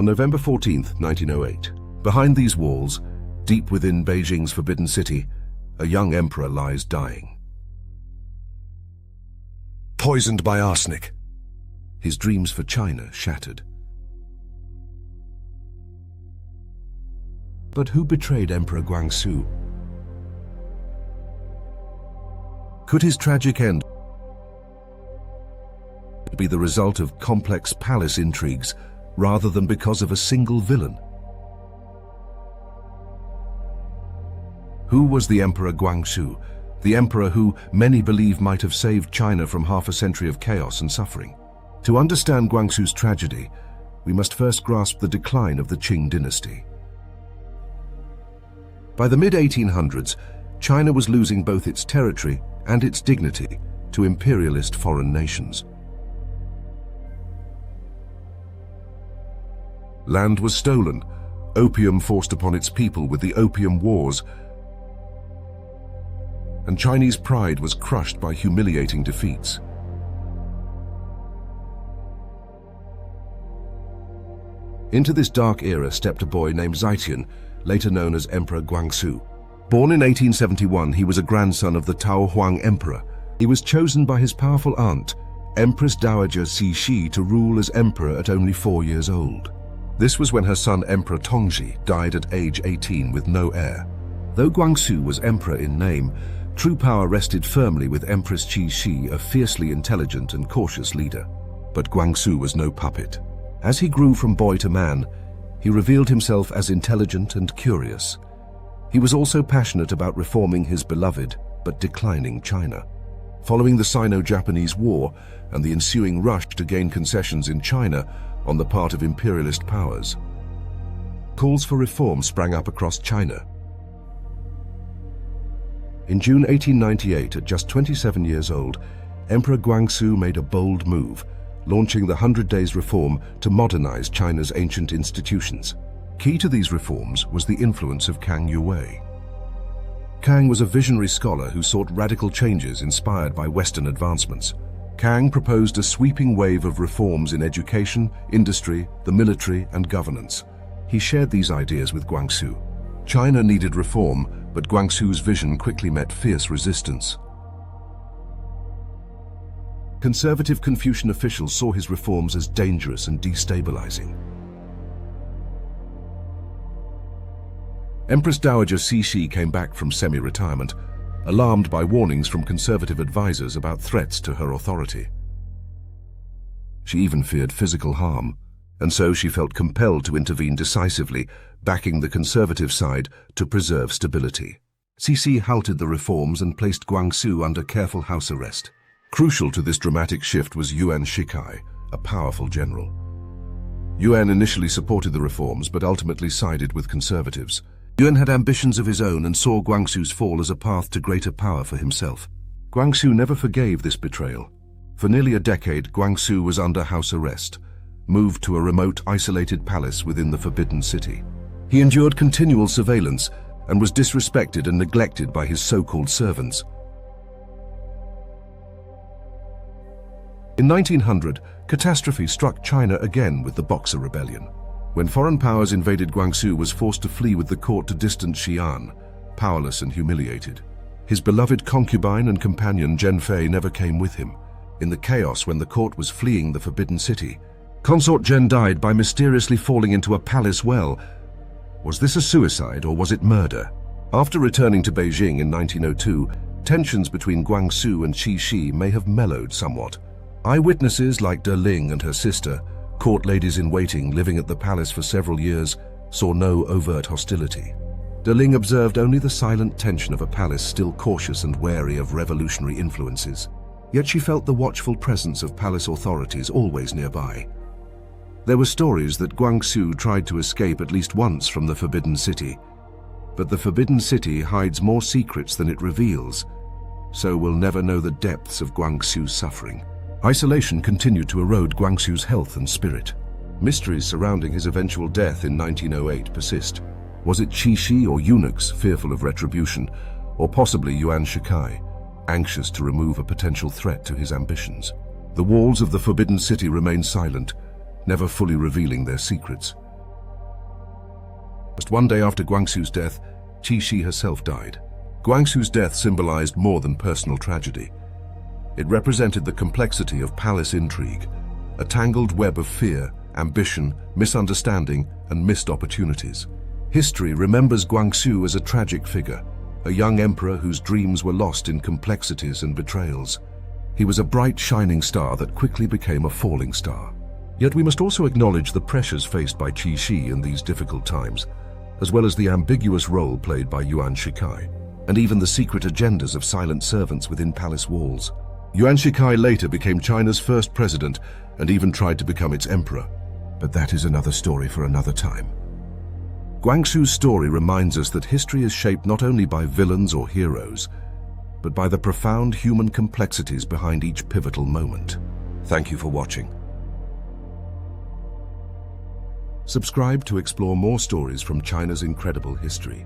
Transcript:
On November 14, 1908, behind these walls, deep within Beijing's Forbidden City, a young emperor lies dying. Poisoned by arsenic. His dreams for China shattered. But who betrayed Emperor Guangxu? Could his tragic end be the result of complex palace intrigues rather than because of a single villain? Who was the Emperor Guangxu, the emperor who many believe might have saved China from half a century of chaos and suffering? To understand Guangxu's tragedy, we must first grasp the decline of the Qing dynasty. By the mid-1800s, China was losing both its territory and its dignity to imperialist foreign nations. Land was stolen, opium forced upon its people with the Opium Wars, and Chinese pride was crushed by humiliating defeats. Into this dark era stepped a boy named Zetian, later known as Emperor Guangxu. Born in 1871, he was a grandson of the Tao Huang Emperor. He was chosen by his powerful aunt, Empress Dowager Cixi, to rule as emperor at only 4 years old. This was when her son Emperor Tongzhi died at age 18 with no heir. Though Guangxu was emperor in name, true power rested firmly with Empress Cixi, a fiercely intelligent and cautious leader. But Guangxu was no puppet. As he grew from boy to man, he revealed himself as intelligent and curious. He was also passionate about reforming his beloved but declining China. Following the Sino-Japanese War and the ensuing rush to gain concessions in China on the part of imperialist powers, calls for reform sprang up across China. In June 1898, at just 27 years old, Emperor Guangxu made a bold move, launching the 100 Days Reform to modernize China's ancient institutions. Key to these reforms was the influence of Kang Youwei. Kang was a visionary scholar who sought radical changes inspired by Western advancements. Kang proposed a sweeping wave of reforms in education, industry, the military, and governance. He shared these ideas with Guangxu. China needed reform, but Guangxu's vision quickly met fierce resistance. Conservative Confucian officials saw his reforms as dangerous and destabilizing. Empress Dowager Cixi came back from semi-retirement, alarmed by warnings from conservative advisors about threats to her authority. She even feared physical harm, and so she felt compelled to intervene decisively, backing the conservative side to preserve stability. Cixi halted the reforms and placed Guangxu under careful house arrest. Crucial to this dramatic shift was Yuan Shikai, a powerful general. Yuan initially supported the reforms but ultimately sided with conservatives. Yuan had ambitions of his own and saw Guangxu's fall as a path to greater power for himself. Guangxu never forgave this betrayal. For nearly a decade, Guangxu was under house arrest, moved to a remote, isolated palace within the Forbidden City. He endured continual surveillance and was disrespected and neglected by his so-called servants. In 1900, catastrophe struck China again with the Boxer Rebellion. When foreign powers invaded, Guangxu was forced to flee with the court to distant Xi'an, powerless and humiliated. His beloved concubine and companion Zhen never came with him. In the chaos when the court was fleeing the Forbidden City, Consort Zhen died by mysteriously falling into a palace well. Was this a suicide or was it murder? After returning to Beijing in 1902, tensions between Guangxu and Cixi may have mellowed somewhat. Eyewitnesses like De Ling and her sister, court ladies-in-waiting living at the palace for several years, saw no overt hostility. De Ling observed only the silent tension of a palace still cautious and wary of revolutionary influences. Yet she felt the watchful presence of palace authorities always nearby. There were stories that Guangxu tried to escape at least once from the Forbidden City. But the Forbidden City hides more secrets than it reveals, so we'll never know the depths of Guangxu's suffering. Isolation continued to erode Guangxu's health and spirit. Mysteries surrounding his eventual death in 1908 persist. Was it Cixi or eunuchs fearful of retribution, or possibly Yuan Shikai, anxious to remove a potential threat to his ambitions? The walls of the Forbidden City remain silent, never fully revealing their secrets. Just one day after Guangxu's death, Qi Shi herself died. Guangxu's death symbolized more than personal tragedy. It represented the complexity of palace intrigue, a tangled web of fear, ambition, misunderstanding, and missed opportunities. History remembers Guangxu as a tragic figure, a young emperor whose dreams were lost in complexities and betrayals. He was a bright, shining star that quickly became a falling star. Yet we must also acknowledge the pressures faced by Qi Shi in these difficult times, as well as the ambiguous role played by Yuan Shikai, and even the secret agendas of silent servants within palace walls. Yuan Shikai later became China's first president and even tried to become its emperor. But that is another story for another time. Guangxu's story reminds us that history is shaped not only by villains or heroes, but by the profound human complexities behind each pivotal moment. Thank you for watching. Subscribe to explore more stories from China's incredible history.